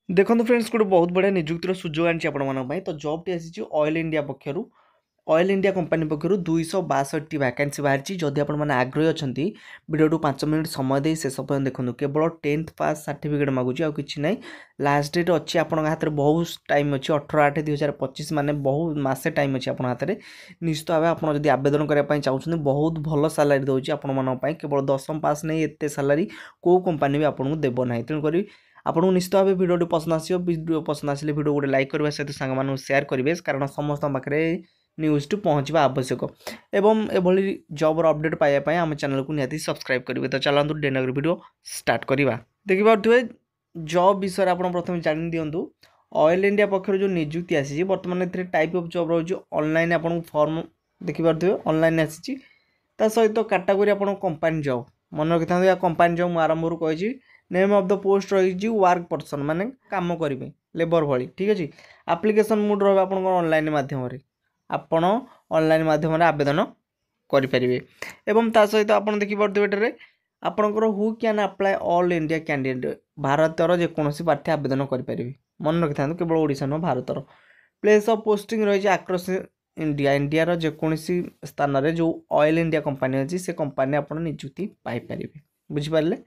देखो फ्रेंड्स गोटे बहुत बढ़िया निजुक्तिर सुजोग आनी तो जॉब टी आसी ऑयल इंडिया पक्षर ऑयल इंडिया कंपनी पक्षर 262 वैकेंसी बाहरी जदि आपने आग्रही अच्छा भिडियो 5 मिनट समय दे शेष पर्यटन देखो केवल 10th पास सर्टिफिकेट मागुची आ कि ना लास्ट डेट अच्छी आप हाथ में बहुत टाइम अच्छी 18/8/2025 माने बहुत मसे टाइम अच्छी आप हाथ में निश्चित भाव आप आवेदन करने चाहते बहुत भल सालारी दूसरी आपण केवल 10th पास नहीं एत सालारी कौ कंपानी भी आपको देव ना तेणुक आपको निश्चित भाव भिडियो पसंद आसो भिडियो पसंद आसिले भिडियो गोटे लाइक करने सहित सांग सेयार करेंगे कारण समस्त पाखे न्यूज़ टी पहुँचवा आवश्यक एवं एभली जॉब अपडेट पाइबापी आम चैनल को निहाती सब्सक्राइब करेंगे। तो चलतु डेनगर वीडियो स्टार्ट करवा देखिपे जॉब विषय आप प्रथम जान दिंतु ऑयल इंडिया पक्षर जो निजुक्ति आसी बर्तमान ए टाइप ऑफ जॉब रोज ऑनलाइन आपन फॉर्म देखिपे ऑनलाइन आसी सहित कैटेगरी आप कंपानी जॉब मन रखी था कंपानी जॉब आरंभ कही नेम ऑफ द पोस्ट रही वर्क पर्सन माने काम करेंगे लेबर भली ठीक अच्छे एप्लिकेशन मोड रहा ऑनलाइन माध्यम आपण ऑनलाइन माध्यम आवेदन करेंगे एवं ता सहित आप देखिपे आपंकर who can apply all India candidate भारतर जेकोसी प्रार्थी आवेदन करेंगे मन रखी था केवल ओडिशा नुह भारतर प्लेस ऑफ पोस्टिंग रही आक्रॉस इंडिया इंडिया जेकोसी स्थान में जो ऑयल इंडिया कंपनी अच्छी से कंपनी आप निजुक्ति पाइपर बुझिपारे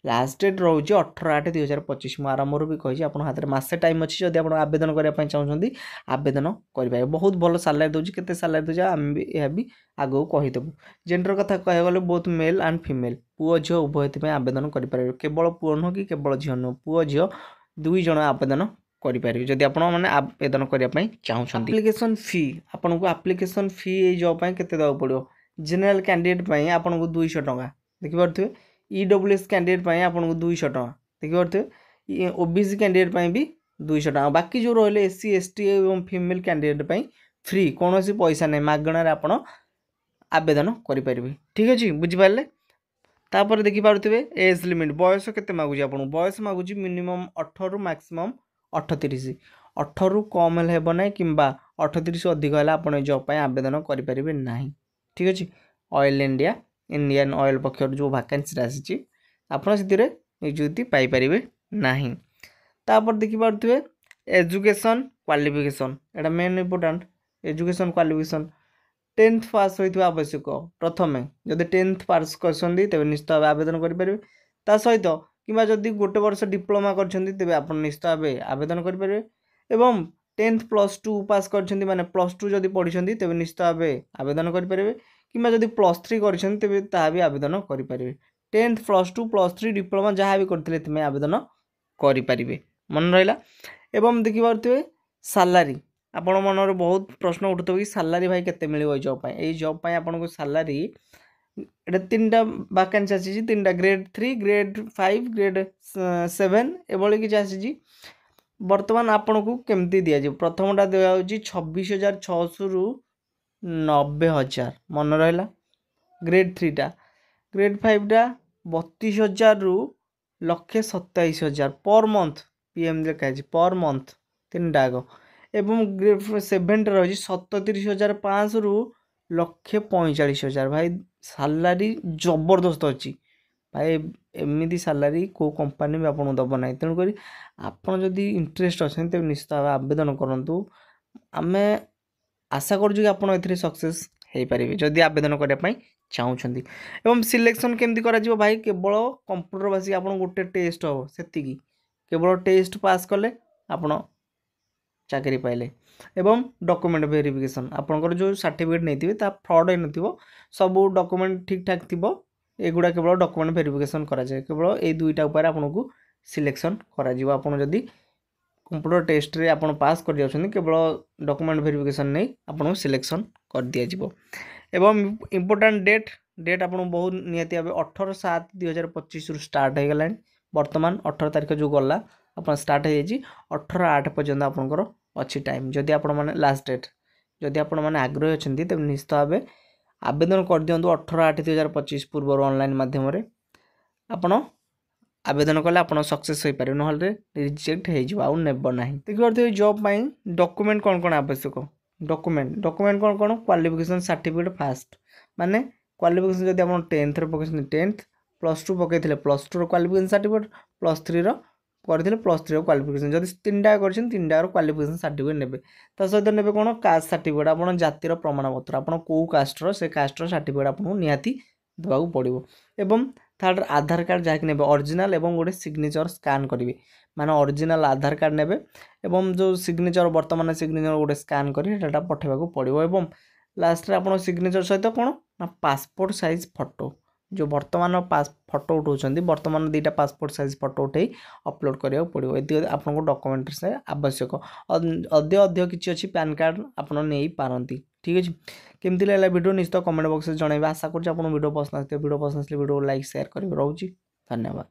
लास्ट डेट रोज 18/8/2025 मुझे आरंभ भी कही आप हाथ में मसे टाइम अच्छी जब आप आवेदन करने चाहते आवेदन करेंगे बहुत भल सालारी दूसरी केते सालारी दूसरी आम भी यह भी आगे कहीदेबू जेंडर कथा कह गले बोथ मेल एंड फीमेल पुओ झील उभय आवेदन करेंगे केवल पुओ नुह कि केवल झील नुह पुओ झील दुई जन आवेदन करेंगे जदि आप आवेदन करने चाहते एप्लिकेशन फी आपन को एप्लिकेशन फी ये जॉब के देवाक पड़ो जेनेल कैंडिडेट आपको 200 टଙ୍କା देखिपे EWS कैंडिडेट आपको 200 टଙ୍କା देखिपे OBC कैंडिडेट भी 200 टଙ୍କା बाकी जो रही SC ST और फीमेल कैंडिडेट फ्री कौन पैसा नहीं मागणार आप आवेदन करेंगे ठीक अच्छे बुझिपारे तापर देखिपे एज लिमिट बयस के मागुच आप बयस मागुच मिनिमम 18 रु मैक्सिमम 38 18 रु कम हेब ना कि 38 अधिक है आप जॉब आवेदन करेंगे ना ठीक अच्छे ऑयल इंडिया इंडियन ऑयल पक्षर जो वैकेंसी आसी आपड़ से निजुक्ति पाइपर ना तापर देखिपे एजुकेशन क्वालिफिकेशन एटा main important education qualification 10th पास होता आवश्यक प्रथम जब 10th पास कर निश्चित भाव आवेदन करेंगे ता सहित कि जदि गोटे वर्ष डिप्लोमा कर आप निश्चित भाव आवेदन करेंगे एवं 10th +2 पास कर माने +2 जदि पढ़ी तेज निश्चित भाव आवेदन करेंगे कि जदि +3 कर भी आवेदन करेंगे 10th +2 +3 डिप्लोमा जहाँ भी करते आवेदन करेंगे मन रहा एवं देखिपे सालारी आपण मन बहुत प्रश्न उठुव कि सालारी भाई केते मिलिबो जॉब ये जॉब आपको सालारी एटा 3टा वैकेंसी आसी 3टा ग्रेड 3 ग्रेड 5 ग्रेड 7 एभली किसी आसी बर्तमान आपन को केमती दिया प्रथमटा दिया 26,600 रु 90,000 मन रहा ग्रेड 3टा ग्रेड 5टा 32,000 रु 1,27,000 पर मंथ PM लिखाई पर मंथ 3टा आग एवं ग्रेड 7 रही 37,500 रु 1,45,000 भाई सालारी जबरदस्त अच्छी भाई एमती सालारी को कंपानी भी आपको दब ना तेणुक आपड़ जदि इंटरेस्ट अच्छे तेज निश्चित भाव आवेदन करूँ आम आशा करूँ कि आपड़ सक्सेस हो पारे जदि आवेदन करने चाहते एवं सिलेक्शन केमती कर भाई केवल कंप्यूटर बसिक आप गोटे टेस्ट हम से केवल टेस्ट पास कले आप चाकरी पाइले एवं डॉक्यूमेंट वेरिफिकेशन आपंकर जो सर्टिफिकेट नहीं थे फ्रॉड हो सब डॉक्यूमेंट ठीक ठाक थी एगुड़ा केवल डॉक्यूमेंट वेरिफिकेशन कराए केवल ये दुईटा उपर आपको सिलेक्शन करी कंप्यूटर टेस्ट रे आप पास कर जाउछन केवल डॉक्यूमेंट वेरिफिकेशन नहीं आपको सिलेक्शन कर दिया एवं इम्पोर्टाट डेट आप बहुत निहाती भाव 18/7/2025 रु स्टार्ट हो गला बर्तमान 18 तारीख जो गला आप स्टार्ट हो 18/8 पर्यंत आपंकर अच्छी टाइम जदि आप लास्ट डेट जदि आप आग्रही अच्छा तेज निश्चित भाव आवेदन कर दिंतु 18/8/2025 पूर्व ऑनलाइन माध्यम आपण आवेदन कले आप सक्सेस हो पारे ना रिजेक्ट हो नेब ना देखिए जॉब डॉक्यूमेंट कौन कौन आवश्यक डॉक्यूमेंट कौन कौन क्वालिफिकेशन सर्टिफिकेट फास्ट माने क्वालिफिकेशन जब आप 10th पकड़ 10th +2 पकई +2 क्वालिफिकेशन सर्टिफिकेट +3 करथिले +3 क्वालिफिकेशन जदि 3टा करछन 3टा क्वालिफिकेशन सर्टिफिकेट नेबे ता सहित नेबे कोन कास्ट सर्टिफिकेट आपण जातिर प्रमाणपत्र आपण को कास्टर से कास्टर सर्टिफिकेट आपण निहाती देबाकू पड़िबो एवं थर्ड आधार कार्ड जहाँकि नेबे ओरिजिनल एवं गोटे सिग्नेचर स्कान करेंगे माने ओरिजिनल आधार कार्ड नेबे एवं जो सिग्नेचर वर्तमान सिग्नेचर गोटे स्कान करी डाटा पठेबाकू पड़िबो एवं लास्ट रे आपण सिग्नेचर सहित कोन ना पासपोर्ट साइज फोटो जो वर्तमान फोटो उठाउछन्ती वर्तमान 2टा पासपोर्ट साइज फोटो उठे अपलोड करिया पड़िबो एति आपनको डॉक्यूमेंट से आवश्यक अद्य किछि अछि पैन कार्ड आपण नै पारंती ठीक अछि केमति लागला वीडियो निश्चित कमेंट बॉक्स में जणाइबा आशा करछि आपन वीडियो पसंद आते वीडियो पसंद आसले वीडियो लाइक शेयर करिवे रहउछि धन्यवाद।